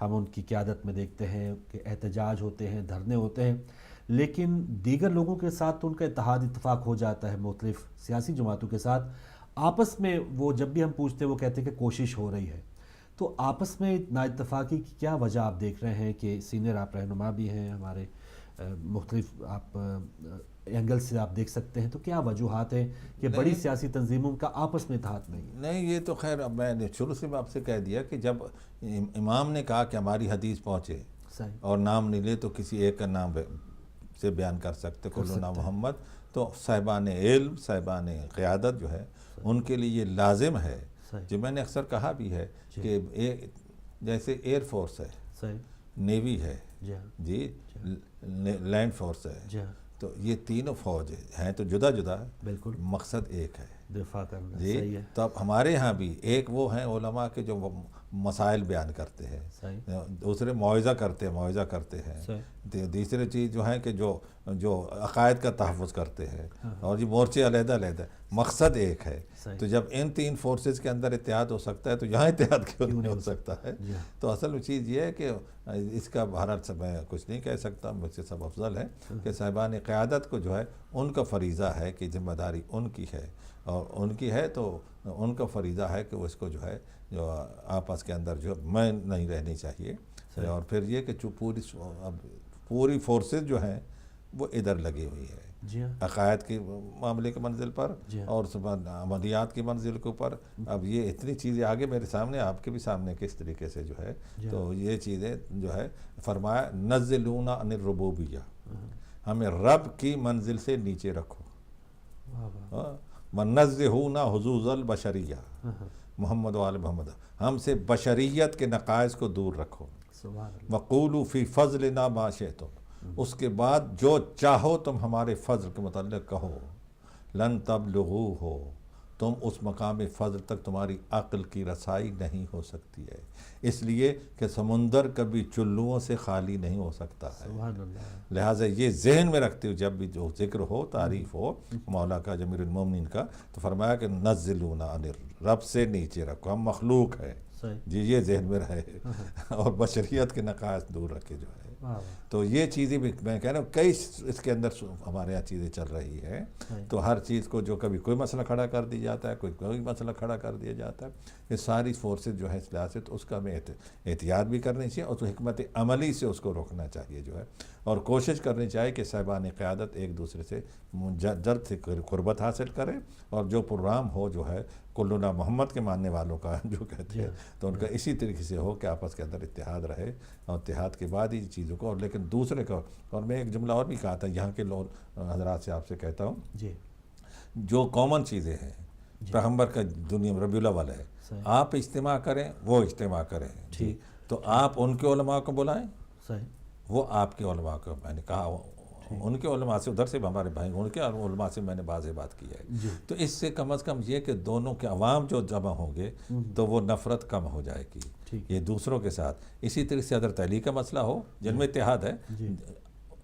ہم ان کی قیادت میں دیکھتے ہیں کہ احتجاج ہوتے ہیں، دھرنے ہوتے ہیں، لیکن دیگر لوگوں کے ساتھ تو ان کا اتحاد اتفاق ہو جاتا ہے، مختلف سیاسی جماعتوں کے ساتھ آپس میں وہ جب بھی ہم پوچھتے ہیں وہ کہتے ہیں کہ کوشش ہو رہی ہے. تو آپس میں نا اتفاقی کی کیا وجہ آپ دیکھ رہے ہیں کہ سینئر آپ رہنما بھی ہیں ہمارے، مختلف آپ اینگل سے آپ دیکھ سکتے ہیں، تو کیا وجوہات ہیں کہ بڑی سیاسی تنظیموں کا آپس میں اتحاد نہیں ہے؟ نہیں، یہ تو خیر اب میں نے شروع سے آپ سے کہہ دیا کہ جب امام نے کہا کہ ہماری حدیث پہنچے صحیح. اور نام نہیں لے تو کسی ایک کا نام سے بیان کر سکتے کلنا محمد، تو صاحبان علم، صاحبان قیادت جو ہے ان کے لیے یہ لازم ہے. جو میں نے اکثر کہا بھی ہے کہ جیسے ایئر فورس ہے، صحیح، نیوی ہے، جی لینڈ فورس ہے، جی ہاں، تو یہ تینوں فوج ہیں تو جدا جدا، بالکل مقصد ایک ہے دفاع کرنا. جی. صحیح ہے. تو اب ہمارے ہاں بھی ایک وہ ہیں علماء کے جو مسائل بیان کرتے ہیں، صحیح، دوسرے موعظہ کرتے ہیں، تیسری چیز جو ہے کہ جو عقائد کا تحفظ کرتے ہیں، اور یہ مورچے علیحدہ علیحدہ، مقصد ایک ہے. تو جب ان تین فورسز کے اندر اتحاد ہو سکتا ہے تو یہاں اتحاد کیوں نہیں ہو سکتا ہے؟ تو اصل چیز یہ ہے کہ اس کا بہرحال سے میں کچھ نہیں کہہ سکتا، مجھ سے سب افضل ہے کہ صاحبان قیادت کو جو ہے ان کا فریضہ ہے کہ ذمہ داری ان کی ہے، اور ان کی ہے تو ان کا فریضہ ہے کہ وہ اس کو جو ہے جو آپس کے اندر جو میں نہیں رہنی چاہیے. اور پھر یہ کہ پوری فورسز جو ہیں وہ ادھر لگی ہوئی ہے، جی ہاں، عقائد کے معاملے کے منزل پر اور عملیات کی منزل کے اوپر. اب یہ اتنی چیزیں آگے میرے سامنے، آپ کے بھی سامنے کس طریقے سے جو ہے، تو یہ چیزیں جو ہے فرمایا نزلونا عن الربوبیہ، ہمیں رب کی منزل سے نیچے رکھو. وَنَزِّهُونَ حُظُوظَ الْبَشَرِيَّةِ، محمد و آل محمد، ہم سے بشریت کے نقائص کو دور رکھو. وَقُولُوا فِي فَضْلِنَا مَا شِئْتُمْ، اس کے بعد جو چاہو تم ہمارے فضل کے متعلق کہو. لَن تَبْلُغُوهُ، تم اس مقام فضل تک تمہاری عقل کی رسائی نہیں ہو سکتی ہے، اس لیے کہ سمندر کبھی چلوؤں سے خالی نہیں ہو سکتا ہے. لہٰذا یہ ذہن میں رکھتے ہو جب بھی جو ذکر ہو، تعریف ہو مولا کا، امیر المومنین کا، تو فرمایا کہ نزلونا عن، رب سے نیچے رکھو، ہم مخلوق ہے جی، یہ ذہن میں رہے، اور بشریت کے نقائص دور رکھے جو ہے. تو یہ چیزیں بھی میں کہہ رہا ہوں کئی اس کے اندر ہمارے یہاں چیزیں چل رہی ہیں. تو ہر چیز کو جو کبھی کوئی مسئلہ کھڑا کر دیا جاتا ہے، کوئی مسئلہ کھڑا کر دیا جاتا ہے. یہ ساری فورسز جو ہے اس لحاظ سے تو اس کا ہمیں احتیاط بھی کرنی چاہیے، اور تو حکمت عملی سے اس کو روکنا چاہیے جو ہے، اور کوشش کرنی چاہیے کہ صاحبان قیادت ایک دوسرے سے جلد سے قربت حاصل کریں، اور جو پروگرام ہو جو ہے کلنا محمد کے ماننے والوں کا جو کہتے ہیں، تو ان کا اسی طریقے سے ہو کہ آپس کے اندر اتحاد رہے، اور اتحاد کے بعد ہی چیزوں کو. اور لیکن دوسرے کا، اور میں ایک جملہ اور بھی کہا تھا یہاں کے لوگ حضرات سے آپ سے کہتا ہوں، جو کامن چیزیں ہیں، پیغمبر کا دنیا میں ربیع الاول ہے، آپ اجتماع کریں، وہ اجتماع کریں، تو آپ ان کے علماء کو بلائیں، وہ آپ کے علماء کو. میں نے کہا ان کے علماء سے، ادھر سے ہمارے بھائی، ان کے علماء سے میں نے واضح بات کی ہے. تو اس سے کم از کم یہ کہ دونوں کے عوام جو جمع ہوں گے تو وہ نفرت کم ہو جائے گی یہ دوسروں کے ساتھ. اسی طرح سے حضرت علی کا مسئلہ ہو جن میں اتحاد ہے،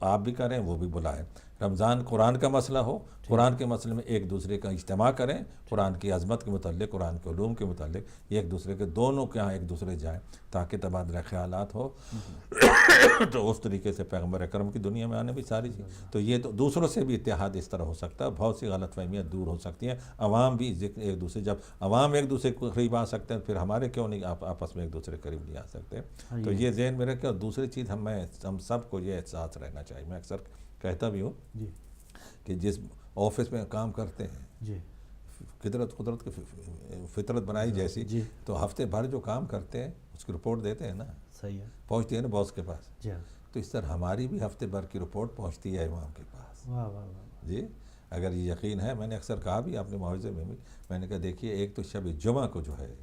آپ بھی کریں، وہ بھی بلائیں. رمضان قرآن کا مسئلہ ہو، قرآن کے مسئلے میں ایک دوسرے کا اجتماع کریں، قرآن کی عظمت کے متعلق، قرآن کے علوم کے متعلق ایک دوسرے کے، دونوں کے ہاں ایک دوسرے جائیں تاکہ تبادلہ خیالات ہو. تو اس طریقے سے پیغمبر اکرم کی دنیا میں آنے بھی ساری چیز. تو یہ تو دوسروں سے بھی اتحاد اس طرح ہو سکتا ہے، بہت سی غلط فہمیاں دور ہو سکتی ہیں. عوام بھی ایک دوسرے، جب عوام ایک دوسرے کو قریب آ سکتے ہیں، پھر ہمارے کیوں نہیں آپس میں ایک دوسرے قریب نہیں آ سکتے. تو یہ ذہن میں رکھیں. اور دوسری چیز ہم سب کو یہ احساس رہنا چاہیے، میں اکثر کہتا بھی ہوں کہ جس آفس میں کام کرتے ہیں، قدرت کی فطرت بنائی جیسی، تو ہفتے بھر جو کام کرتے ہیں اس کی رپورٹ دیتے ہیں نا، پہنچتی ہے نا باس کے پاس. تو اس طرح ہماری بھی ہفتے بھر کی رپورٹ پہنچتی ہے امام کے پاس. جی اگر یہ یقین ہے، میں نے اکثر کہا بھی اپنے معاوضے میں بھی، میں نے کہا دیکھیے ایک تو شب جمعہ کو جو ہے،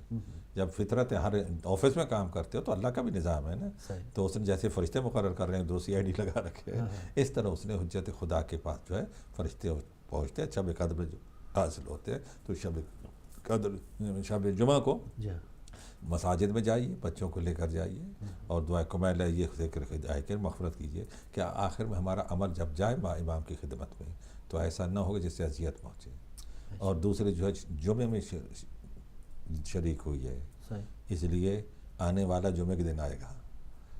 جب فطرت ہر آفس میں کام کرتے ہو تو اللہ کا بھی نظام ہے نا، تو اس نے جیسے فرشتے مقرر کر رہے ہیں، 2 CID لگا رکھے ہیں، اس طرح اس نے حجت خدا کے پاس جو ہے فرشتے پہنچتے ہیں، شب قدر حاصل ہوتے ہیں. تو شب جمعہ کو مساجد میں جائیے، بچوں کو لے کر جائیے، اور دعائے کمیل یہ ذکر آئے کہ مغفرت کیجیے کہ آخر میں ہمارا عمل جب جائے امام کی خدمت میں تو ایسا نہ ہوگا جس سے اذیت پہنچے. اور دوسرے جو ہے جمعے میں شریک ہوئی ہے، اس لیے آنے والا جمعے کے دن آئے گا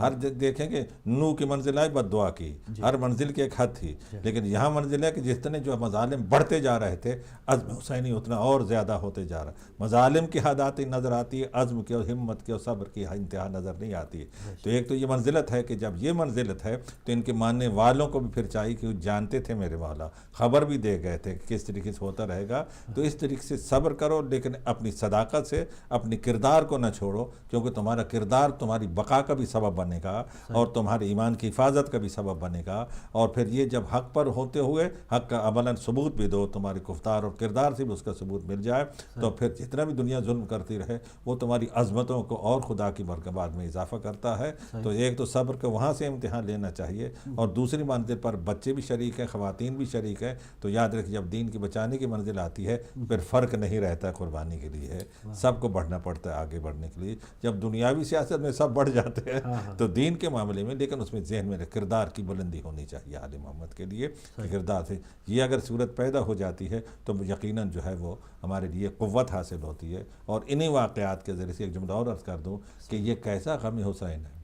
ہر دیکھیں کہ نوح کی منزل آئی بد دعا کی، ہر منزل کی ایک حد تھی، لیکن یہاں منزل ہے کہ جتنے جو مظالم بڑھتے جا رہے تھے عزم حسینی اتنا اور زیادہ ہوتے جا رہا ہے، مظالم کی حد آتی نظر آتی ہے، عزم کی اور ہمت کی اور صبر کی انتہا نظر نہیں آتی ہے۔ تو ایک تو یہ منزلت ہے کہ جب یہ منزلت ہے تو ان کے ماننے والوں کو بھی پھر چاہیے کہ وہ جانتے تھے میرے مولا، خبر بھی دے گئے تھے کہ کس طریقے سے ہوتا رہے گا، تو اس طریقے سے صبر کرو، لیکن اپنی صداقت سے اپنی کردار کو نہ چھوڑو، کیونکہ تمہارا کردار تمہاری بقا کا بھی سبب بنے گا اور تمہارے ایمان کی حفاظت کا بھی سبب بنے گا۔ اور پھر یہ جب حق پر ہوتے ہوئے حق کا عملاً ثبوت بھی دو، تمہاری گفتار اور کردار سے بھی اس کا ثبوت مل جائے، تو پھر جتنا بھی دنیا ظلم کرتی رہے وہ تمہاری عظمتوں کو اور خدا کی برکات میں اضافہ کرتا ہے۔ تو ایک تو صبر کا وہاں سے امتحان لینا چاہیے، اور دوسری منزل پر بچے بھی شریک ہیں، خواتین بھی شریک ہیں، تو یاد رکھیں جب دین کی بچانے کی منزل آتی ہے پھر فرق نہیں رہتا ہے، قربانی کے لیے ہے، سب کو بڑھنا پڑتا ہے آگے بڑھنے کے لیے۔ جب دنیاوی سیاست میں سب بڑھ جاتے ہیں تو دین کے معاملے میں، لیکن اس میں ذہن میں کردار کی بلندی ہونی چاہیے آل محمد کے لیے، کہ کردار سے یہ اگر صورت پیدا ہو جاتی ہے تو یقیناً جو ہے وہ ہمارے لیے قوت حاصل ہوتی ہے۔ اور انہی واقعات کے ذریعے سے ایک جملہ اور عرض کر دوں کہ یہ کیسا غم حسین ہے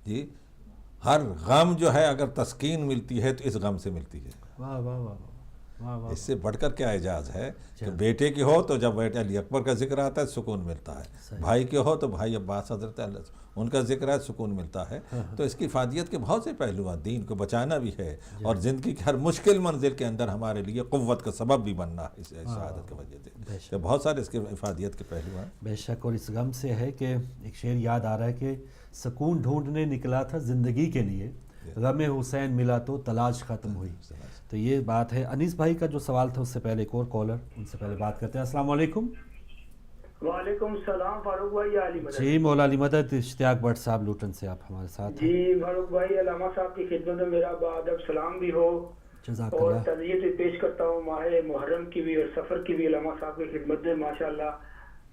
جی، ہر غم جو ہے اگر تسکین ملتی ہے تو اس غم سے ملتی ہے۔ واہ واہ واہ واہ واہ، اس سے بڑھ کر کیا اعجاز ہے کہ بیٹے کی ہو تو جب بیٹے علی اکبر کا ذکر آتا ہے سکون ملتا ہے، بھائی کے ہو تو بھائی عباس حضرت ان کا ذکر ہے سکون ملتا ہے۔ تو اس کی افادیت کے بہت سے پہلو ہیں، دین کو بچانا بھی ہے اور زندگی کی ہر مشکل منزل کے اندر ہمارے لیے قوت کا سبب بھی بننا ہے اس شہادت کی وجہ سے، تو بہت سارے اس کے افادیت کے پہلو ہیں۔ بے شک، اور اس غم سے ہے کہ ایک شعر یاد آ رہا ہے کہ سکون ڈھونڈنے نکلا تھا زندگی کے لیے، غم حسین ملا تو تلاش ختم ہوئی۔ تو یہ بات ہے۔ انیس بھائی کا جو سوال تھا اس سے پہلے ایک اور کالر، ان سے پہلے بات کرتے ہیں۔ السلام علیکم۔ وعلیکم السلام فاروق بھائی، علی مدد۔ جی مولا علی مدد، اشتیاق بٹ صاحب لوٹن سے آپ ہمارے ساتھ ہیں۔ جی فاروق بھائی، علامہ صاحب کی خدمت میں میرا بادب سلام بھی ہو، جزاک اور اللہ۔ تعزیت بھی پیش کرتا ہوں ماہ محرم کی بھی اور سفر کی بھی علامہ صاحب کی خدمت میں۔ ماشاءاللہ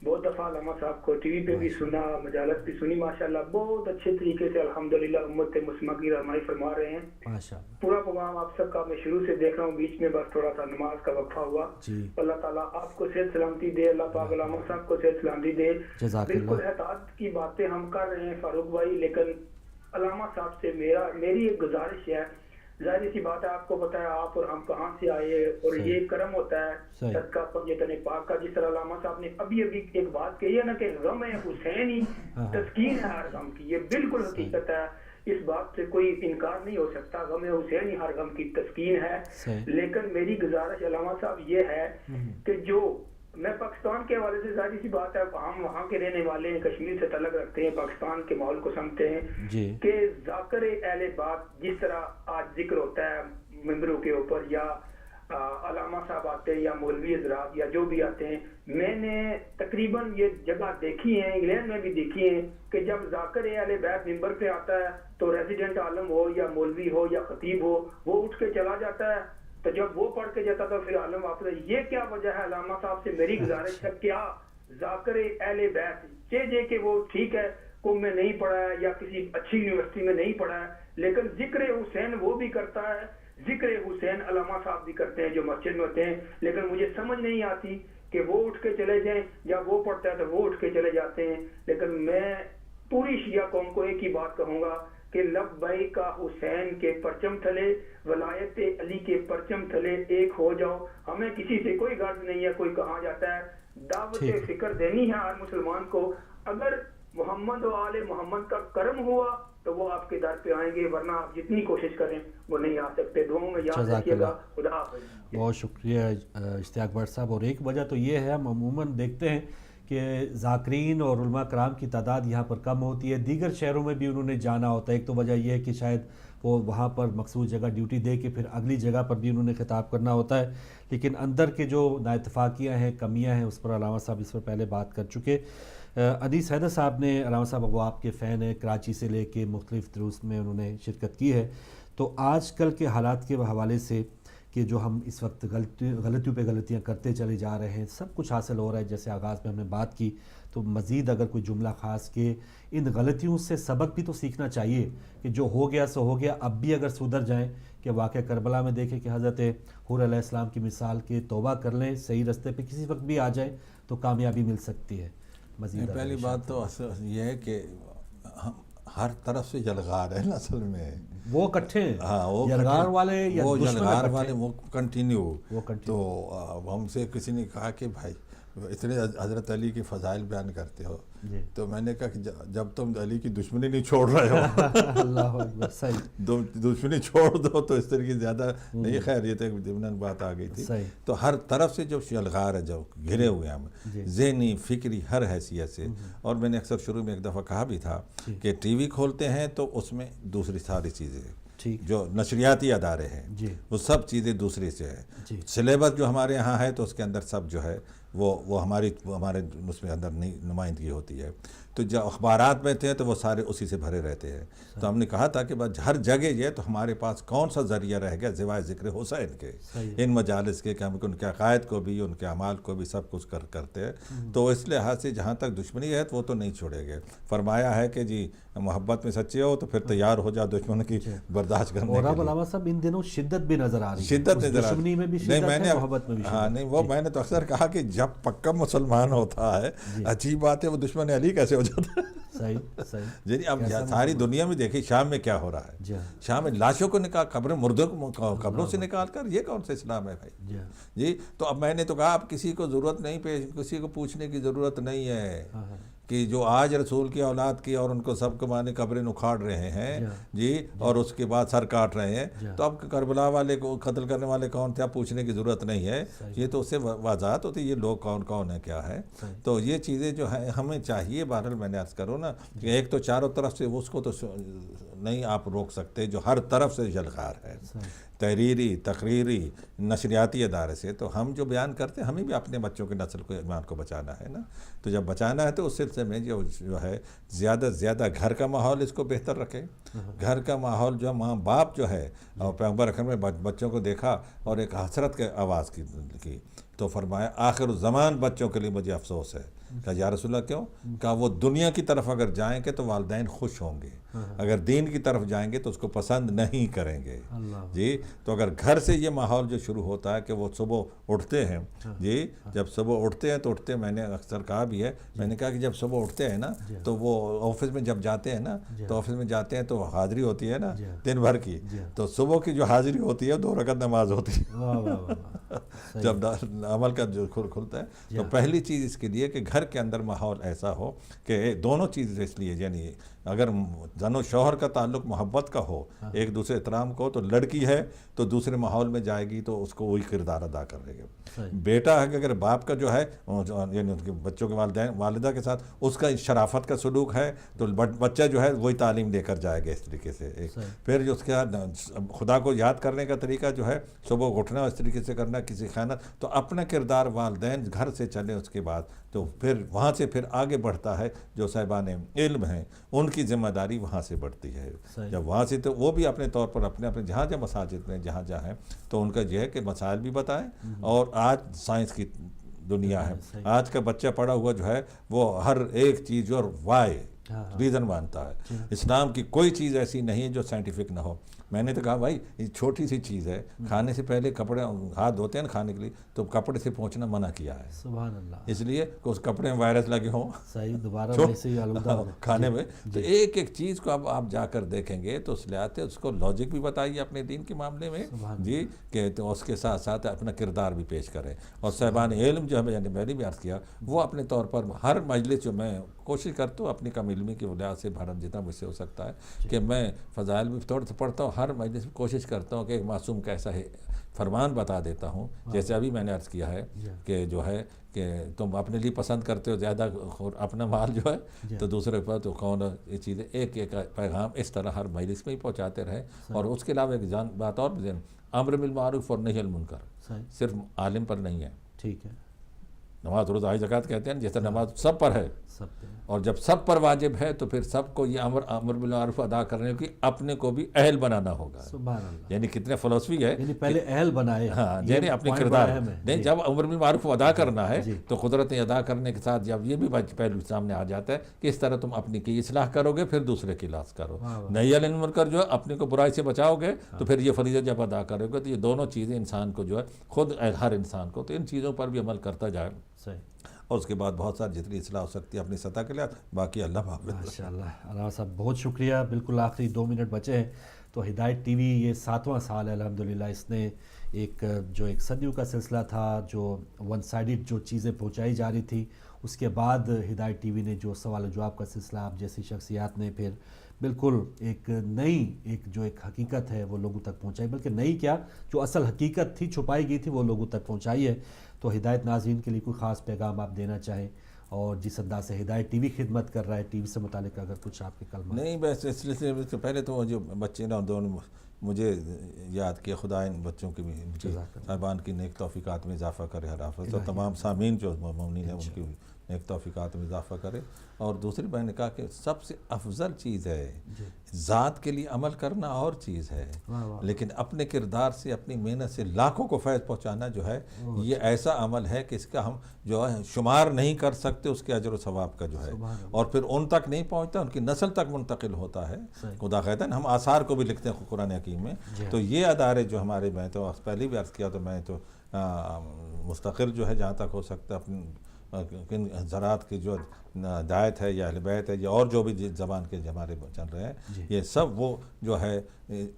بہت دفعہ علامہ صاحب کو ٹی وی پہ بھی سنا، مجالس بھی سنی، ماشاءاللہ بہت اچھے طریقے سے الحمدللہ امت مسلمہ کی رہنمائی فرما رہے ہیں۔ ماشاءاللہ، پورا پروگرام آپ سب کا میں شروع سے دیکھ رہا ہوں، بیچ میں بس تھوڑا سا نماز کا وقفہ ہوا۔ جی اللہ تعالیٰ آپ کو صحت سلامتی دے، اللہ پاک علامہ صاحب کو صحت سلامتی دے۔ جزاک بالکل اللہ۔ احتیاط کی باتیں ہم کر رہے ہیں فاروق بھائی، لیکن علامہ صاحب سے میری ایک گزارش ہے، ظاہر سی بات ہے آپ کو پتا ہے آپ اور ہم کہاں سے آئے، اور یہ کرم ہوتا ہے صدقہ فضیلت پاک کا، جس طرح علامہ صاحب نے ابھی ایک بات کہی ہے نا کہ غم حسین ہی تسکین ہے ہر غم کی، یہ بالکل حقیقت ہے، اس بات سے کوئی انکار نہیں ہو سکتا، غم حسین ہی ہر غم کی تسکین ہے۔ لیکن میری گزارش علامہ صاحب یہ ہے کہ جو میں پاکستان کے حوالے سے ظاہر سی بات ہے ہم وہاں کے رہنے والے ہیں، کشمیر سے تعلق رکھتے ہیں، پاکستان کے ماحول کو سمجھتے ہیں کہ ذاکر اہل بات جس طرح آج ذکر ہوتا ہے ممبروں کے اوپر، یا علامہ صاحب آتے ہیں یا مولوی حضرات یا جو بھی آتے ہیں، میں نے تقریباً یہ جگہ دیکھی ہیں، انگلینڈ میں بھی دیکھی ہیں کہ جب ذاکر اہل بیت ممبر پہ آتا ہے تو ریزیڈنٹ عالم ہو یا مولوی ہو یا خطیب ہو، وہ اٹھ کے چلا جاتا ہے، تو جب وہ پڑھ کے جاتا تو پھر عالم واپس۔ یہ کیا وجہ ہے؟ علامہ صاحب سے میری گزارش ہے، کیا ذاکر اہل بیت جے کہ وہ ٹھیک ہے قوم میں نہیں پڑھا ہے یا کسی اچھی یونیورسٹی میں نہیں پڑھا ہے، لیکن ذکر حسین وہ بھی کرتا ہے، ذکر حسین علامہ صاحب بھی کرتے ہیں جو مسجد میں ہوتے ہیں، لیکن مجھے سمجھ نہیں آتی کہ وہ اٹھ کے چلے جائیں یا وہ پڑھتا ہے تو وہ اٹھ کے چلے جاتے ہیں۔ لیکن میں پوری شیعہ قوم کو ایک ہی بات کہوں گا کہ لبیک کا حسین کے پرچم تھلے، ولایت علی کے پرچم تھلے ایک ہو جاؤ، ہمیں کسی سے کوئی غرض نہیں ہے کوئی کہاں جاتا ہے، دعوت فکر دینی ہے ہر مسلمان کو، اگر محمد و آل محمد کا کرم ہوا تو وہ آپ کے در پہ آئیں گے، ورنہ آپ جتنی کوشش کریں وہ نہیں آ سکتے۔ دعاؤں میں یاد رکھیے گا، خدا حافظ۔ بہت شکریہ اشتیاق بٹ صاحب۔ اور ایک وجہ تو یہ ہے ہم عموماً دیکھتے ہیں کہ ذاکرین اور علماء کرام کی تعداد یہاں پر کم ہوتی ہے، دیگر شہروں میں بھی انہوں نے جانا ہوتا ہے، ایک تو وجہ یہ ہے کہ شاید وہ وہاں پر مخصوص جگہ ڈیوٹی دے کے پھر اگلی جگہ پر بھی انہوں نے خطاب کرنا ہوتا ہے، لیکن اندر کے جو نااتفاقیاں ہیں، کمیاں ہیں، اس پر علامہ صاحب اس پر پہلے بات کر چکے۔ انیس حیدر صاحب نے، علامہ صاحب وہ آپ کے فین ہیں، کراچی سے لے کے مختلف دروس میں انہوں نے شرکت کی ہے، تو آج کل کے حالات کے حوالے سے کہ جو ہم اس وقت غلطیوں پہ غلطیاں کرتے چلے جا رہے ہیں، سب کچھ حاصل ہو رہا ہے، جیسے آغاز میں ہم نے بات کی، تو مزید اگر کوئی جملہ خاص کہ ان غلطیوں سے سبق بھی تو سیکھنا چاہیے کہ جو ہو گیا سو ہو گیا، اب بھی اگر سدھر جائیں، کہ واقعہ کربلا میں دیکھیں کہ حضرت حور علیہ السلام کی مثال کے توبہ کر لیں، صحیح رستے پہ کسی وقت بھی آ جائیں تو کامیابی مل سکتی ہے۔ مزید پہلی بات تو یہ ہے کہ ہم ہر طرف سے یلغار ہے نا اصل میں، وہ کٹھے ہیں، ہاں وہ یلغار والے یا وہ دشمن یلغار اکٹھے؟ والے وہ کنٹینیو. وہ continue. تو ہم سے کسی نے کہا کہ بھائی اتنے حضرت علی کے فضائل بیان کرتے ہو، جی تو میں نے کہا کہ جب تم علی کی دشمنی نہیں چھوڑ رہے ہو اللہ اکبر، صحیح دشمنی چھوڑ دو تو اس طرح کی زیادہ نہیں. خیر یہ تو ایک ضمن بات آ گئی تھی. صحیح. تو ہر طرف سے جو شلغار ہے، جو گھرے ہوئے ہیں ہم جی. ذہنی فکری ہر حیثیت سے. اور میں نے اکثر شروع میں ایک دفعہ کہا بھی تھا کہ ٹی وی کھولتے ہیں تو اس میں دوسری ساری چیزیں ٹھیک جو نشریاتی ادارے ہیں جی وہ سب چیزیں دوسری سے ہے. جی سلیبس جو ہمارے ہاں ہے تو اس کے اندر سب جو ہے وہ ہمارے اس میں اندر نمائندگی ہوتی ہے. تو جو اخبارات میں تھے تو وہ سارے اسی سے بھرے رہتے ہیں. تو ہم نے کہا تھا کہ بس ہر جگہ یہ تو ہمارے پاس کون سا ذریعہ رہ گیا سوائے ذکر حسین کے، ان مجالس کے، کہ ہم ان کے عقائد کو بھی ان کے اعمال کو بھی سب کچھ کرتے ہیں. تو اس لحاظ سے جہاں تک دشمنی ہے تو وہ تو نہیں چھوڑے گئے. فرمایا ہے کہ جی محبت میں سچے ہو تو پھر تیار ہو جاؤ دشمن کی برداشت کرنے اور کے اب لیے. علامہ صاحب ان دنوں شدت بھی نظر آ رہی ہے، شدت نظر دشمنی میں بھی شدت ہے، محبت میں بھی ہاں شدت. نہیں وہ میں نے تو اکثر کہا کہ جب پکا مسلمان ہوتا ہے عجیب بات ہے وہ دشمن علی کیسے ہو جاتا ہے. صحیح صحیح. یعنی اب ساری دنیا میں دیکھیں شام میں کیا ہو رہا ہے. جی شام میں لاشوں کو نکال قبریں مردوں کو قبروں سے نکال کر، یہ کون سا اسلام ہے بھائی. جی جی تو اب میں نے تو کہا اب کسی کو ضرورت نہیں، کسی کو پوچھنے کی ضرورت نہیں ہے کہ جو آج رسول کی اولاد کی اور ان کو سب کو مانے قبریں اکھاڑ رہے ہیں جی اور اس کے بعد سر کاٹ رہے ہیں. تو اب کربلا والے کو قتل کرنے والے کون تھے اب پوچھنے کی ضرورت نہیں ہے. یہ تو اس سے واضحات ہوتی ہے یہ لوگ کون ہے کیا ہے. تو یہ چیزیں جو ہیں ہمیں چاہیے. بہرحال میں نے عرض کروں نا کہ ایک تو چاروں طرف سے اس کو تو نہیں آپ روک سکتے جو ہر طرف سے یلغار ہے، تحریری تقریری نشریاتی ادارے سے. تو ہم جو بیان کرتے ہیں ہمیں بھی اپنے بچوں کے نسل کو ایمان کو بچانا ہے نا. تو جب بچانا ہے تو اس سلسلے میں جو ہے زیادہ سے زیادہ گھر کا ماحول اس کو بہتر رکھے. گھر کا ماحول جو ماں باپ جو ہے، اور پیغمبر اکرم نے بچوں کو دیکھا اور ایک حسرت کے آواز کی تو فرمایا آخر الزمان بچوں کے لیے مجھے افسوس ہے. کہا یا رسول اللہ کیوں؟ کہا وہ دنیا کی طرف اگر جائیں گے تو والدین خوش ہوں گے، اگر دین کی طرف جائیں گے تو اس کو پسند نہیں کریں گے. جی تو اگر گھر سے یہ ماحول جو شروع ہوتا ہے کہ وہ صبح اٹھتے ہیں جی جب صبح اٹھتے ہیں تو میں نے اکثر کہا بھی ہے، میں نے کہا کہ جب صبح اٹھتے ہیں نا تو وہ آفس میں جب جاتے ہیں نا تو آفس میں جاتے ہیں تو حاضری ہوتی ہے نا دن بھر کی. تو صبح کی جو حاضری ہوتی ہے 2 رکعت نماز ہوتی ہے جب عمل کا جو کھلتا ہے. تو پہلی چیز اس کے لیے کہ گھر کے اندر ماحول ایسا ہو کہ دونوں چیزیں اس لیے یعنی اگر زن و شوہر کا تعلق محبت کا ہو، ایک دوسرے احترام کو، تو لڑکی ہے تو دوسرے ماحول میں جائے گی تو اس کو وہی کردار ادا کر رہے گا. بیٹا ہے کہ اگر باپ کا جو ہے یعنی ان کے بچوں کے والدہ کے ساتھ اس کا شرافت کا سلوک ہے تو بچہ جو ہے وہی تعلیم لے کر جائے گا اس طریقے سے. پھر اس کے خدا کو یاد کرنے کا طریقہ جو ہے صبح اٹھنا اس طریقے سے کرنا، کسی خیانت تو اپنا کردار والدین گھر سے چلے. اس کے بعد تو پھر وہاں سے پھر آگے بڑھتا ہے جو صاحبان علم ہیں ان کی ذمہ داری وہاں سے بڑھتی ہے. جب وہاں سے تو وہ بھی اپنے طور پر اپنے جہاں مساجد میں جہاں ہیں تو ان کا یہ ہے کہ مسائل بھی بتائیں. اور آج سائنس کی دنیا ہے، آج کا بچہ پڑھا ہوا جو ہے وہ ہر ایک چیز اور وائی ریزن مانتا ہے. اسلام کی کوئی چیز ایسی نہیں ہے جو سائنٹیفک نہ ہو. میں نے تو کہا بھائی یہ چھوٹی سی چیز ہے، کھانے سے پہلے کپڑے ہاتھ دھوتے ہیں کھانے کے لیے تو کپڑے سے پہنچنا منع کیا ہے. سبحان اللہ. اس لیے کہ اس کپڑے میں وائرس لگے ہوں صحیح دوبارہ ویسے ہی آلودہ کھانے میں. تو ایک ایک چیز کو اب آپ جا کر دیکھیں گے تو اس لحاظ سے اس کو لاجک بھی بتائیے اپنے دین کے معاملے میں جی کہ تو اس کے ساتھ ساتھ اپنا کردار بھی پیش کریں. اور صاحبان علم جو ہے یعنی میں نے بھی عرض کیا وہ اپنے طور پر ہر مجلس جو میں کوشش کرتا ہوں اپنی کم علمی کی بنیاد سے بھارت جتنا مجھ سے ہو سکتا ہے کہ میں فضائل بھی تھوڑا سا پڑھتا ہوں، ہر مجلس میں کوشش کرتا ہوں کہ ایک معصوم کیسا ہے فرمان بتا دیتا ہوں. جیسے ابھی میں نے عرض کیا ہے کہ جو ہے کہ تم اپنے لیے پسند کرتے ہو زیادہ اپنا مال جو ہے تو دوسرے پر تو کون یہ چیزیں ایک ایک پیغام اس طرح ہر مجلس میں ہی پہنچاتے رہے. اور اس کے علاوہ ایک بات اور بھی امر بالمعروف اور نہی عن المنکر صرف عالم پر نہیں ہے. ٹھیک ہے. نماز روزہ زکوٰۃ کہتے ہیں جیسے نماز سب پر ہے اور جب سب پر واجب ہے تو پھر سب کو یہ امر بالمعروف ادا کرنے کی اپنے کو بھی اہل بنانا ہوگا. سبحان اللہ. یعنی کتنے فلسفی ہے یعنی پہلے اہل بنائے. ہاں یعنی اپنے کردار نہیں جب امر بالمعروف ادا کرنا ہے تو قدرت ادا کرنے کے ساتھ جب یہ بھی پہلو سامنے آ جاتا ہے کہ اس طرح تم اپنی کی اصلاح کرو گے پھر دوسرے کی اصلاح کرو. نہی عن المنکر جو ہے اپنے کو برائی سے بچاؤ گے تو پھر یہ فریضہ جب ادا کرو گے تو یہ دونوں چیزیں انسان کو جو ہے خود ہر انسان کو تو ان چیزوں پر بھی عمل کرتا جائے. اور اس کے بعد بہت ساری جتنی اصلاح ہو سکتی ہے اپنی سطح کے لیے، باقی اللہ حافظ. ماشاء اللہ. علامہ صاحب بہت شکریہ. بالکل آخری 2 منٹ بچے ہیں. تو ہدایت ٹی وی یہ 7واں سال ہے الحمدللہ. اس نے ایک صدیوں کا سلسلہ تھا، جو ون سائیڈڈ جو چیزیں پہنچائی جا رہی تھی، اس کے بعد ہدایت ٹی وی نے جو سوال و جواب کا سلسلہ، آپ جیسی شخصیات نے پھر بالکل ایک نئی جو حقیقت ہے وہ لوگوں تک پہنچائی، بلکہ نئی کیا، جو اصل حقیقت تھی چھپائی گئی تھی وہ لوگوں تک پہنچائی ہے. تو ہدایت ناظرین کے لیے کوئی خاص پیغام آپ دینا چاہیں، اور جس انداز سے ہدایت ٹی وی خدمت کر رہا ہے، ٹی وی سے متعلق اگر کچھ آپ کے کلمات؟ نہیں، بس اس سلسلے سے پہلے تو جو بچے نے دونوں مجھے یاد کیا، خدا ان بچوں کی صاحبان کی نیک توفیقات میں اضافہ کرے ہر حافظ، اور تمام سامعین جو مومنین ہیں ان کی نیک توفیقات میں اضافہ کرے. اور دوسری میں نے کہا کہ سب سے افضل چیز ہے ذات کے لیے عمل کرنا، اور چیز ہے لیکن اپنے کردار سے، اپنی محنت سے لاکھوں کو فیض پہنچانا جو ہے، یہ ایسا عمل ہے کہ اس کا ہم جو ہے شمار نہیں کر سکتے، اس کے اجر و ثواب کا جو ہے. اور پھر ان تک نہیں پہنچتا، ان کی نسل تک منتقل ہوتا ہے. خدا کہتا ہے ہم آثار کو بھی لکھتے ہیں قرآن حکیم میں. تو یہ ادارے جو ہمارے، میں تو پہلے بھی عرض کیا، تو میں تو مستقل جو ہے جہاں تک ہو سکتا اپنی کن زراعت کی جو دعایت ہے یا اہل بیت ہے یا اور جو بھی زبان کے ہمارے چل رہے ہیں، یہ سب وہ جو ہے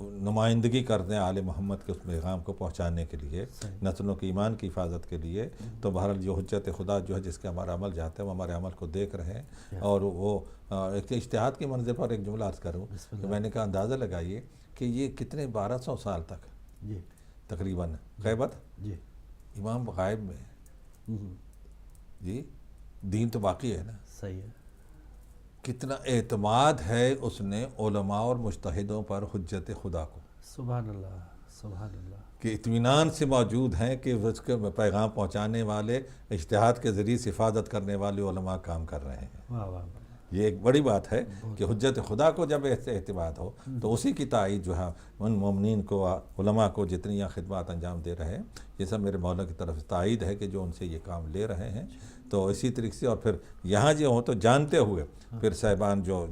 نمائندگی کرتے ہیں آل محمد کے اس پیغام کو پہنچانے کے لیے، نسلوں کے ایمان کی حفاظت کے لیے. تو بہرحال جو حجت خدا جو ہے جس کا ہمارا عمل جاتا ہے، وہ ہمارے عمل کو دیکھ رہے ہیں. اور وہ ایک اجتہاد کی منزل پر ایک جملہ عرض کروں کہ میں نے کہا اندازہ لگائیے کہ یہ کتنے 1200 سال تک تقریباً غیبت امام غائب میں جی دین تو باقی ہے نا. صحیح ہے. کتنا اعتماد ہے اس نے علماء اور مجتہدوں پر حجت خدا کو. سبحان اللہ، سبحان اللہ. کہ اطمینان سے موجود ہیں کہ اس کے پیغام پہنچانے والے، اجتہاد کے ذریعے سے حفاظت کرنے والے علماء کام کر رہے ہیں. واہ واہ. یہ ایک بڑی بات ہے کہ حجت خدا کو جب اعتماد ہو تو اسی کی تائید جو ہے ان مومنین کو، علماء کو جتنی یہ خدمات انجام دے رہے ہیں، یہ سب میرے مولا کی طرف تائید ہے کہ جو ان سے یہ کام لے رہے ہیں. تو اسی طریقے سے اور پھر یہاں جو ہوں تو جانتے ہوئے پھر صاحبان جو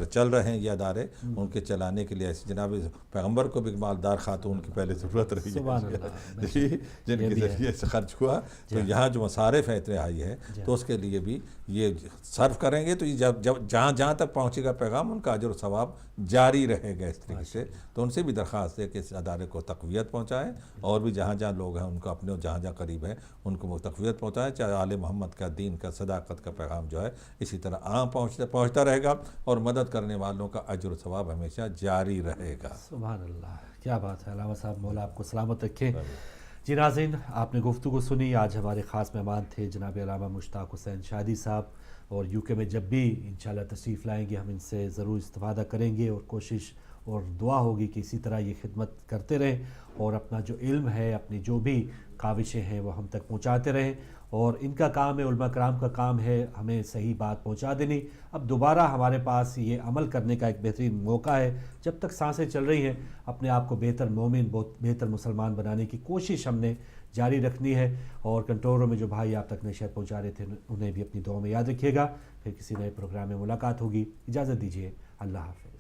چل رہے ہیں یہ ادارے، ان کے چلانے کے لیے ایسے جناب پیغمبر کو بھی مالدار خاتون کی پہلے ضرورت رہی ہے جن کے ذریعے سے خرچ ہوا. تو یہاں جو مصارف اتنے آئی ہے تو اس کے لیے بھی یہ صرف کریں گے تو یہ جہاں تک پہنچے گا پیغام، ان کا اجر و ثواب جاری رہے گا اس طریقے سے. تو ان سے بھی درخواست ہے کہ اس ادارے کو تقویت پہنچائیں، اور بھی جہاں لوگ ہیں ان کو اپنے جہاں قریب ہیں ان کو وہ تقویت پہنچائیں. چاہے آل محمد کا دین کا صداقت کا پیغام جو ہے اسی طرح عام پہنچتا رہے گا، اور مدد کرنے والوں کا اجر و ثواب ہمیشہ جاری رہے گا. سبحان اللہ، کیا بات ہے. علامہ صاحب مولا آپ کو سلامت رکھے. جی ناظرین، آپ نے گفتگو سنی. آج ہمارے خاص مہمان تھے جناب علامہ مشتاق حسین شادی صاحب، اور یو کے میں جب بھی انشاءاللہ تشریف لائیں گے ہم ان سے ضرور استفادہ کریں گے، اور کوشش اور دعا ہوگی کہ اسی طرح یہ خدمت کرتے رہیں، اور اپنا جو علم ہے، اپنی جو بھی کاوشیں ہیں وہ ہم تک پہنچاتے رہیں. اور ان کا کام ہے، علماء کرام کا کام ہے ہمیں صحیح بات پہنچا دینی. اب دوبارہ ہمارے پاس یہ عمل کرنے کا ایک بہترین موقع ہے. جب تک سانسیں چل رہی ہیں اپنے آپ کو بہتر مومن، بہتر مسلمان بنانے کی کوشش ہم نے جاری رکھنی ہے. اور کنٹرول روم میں جو بھائی آپ تک نشریات پہنچا رہے تھے انہیں بھی اپنی دعاؤں میں یاد رکھیے گا. پھر کسی نئے پروگرام میں ملاقات ہوگی. اجازت دیجیے. اللہ حافظ.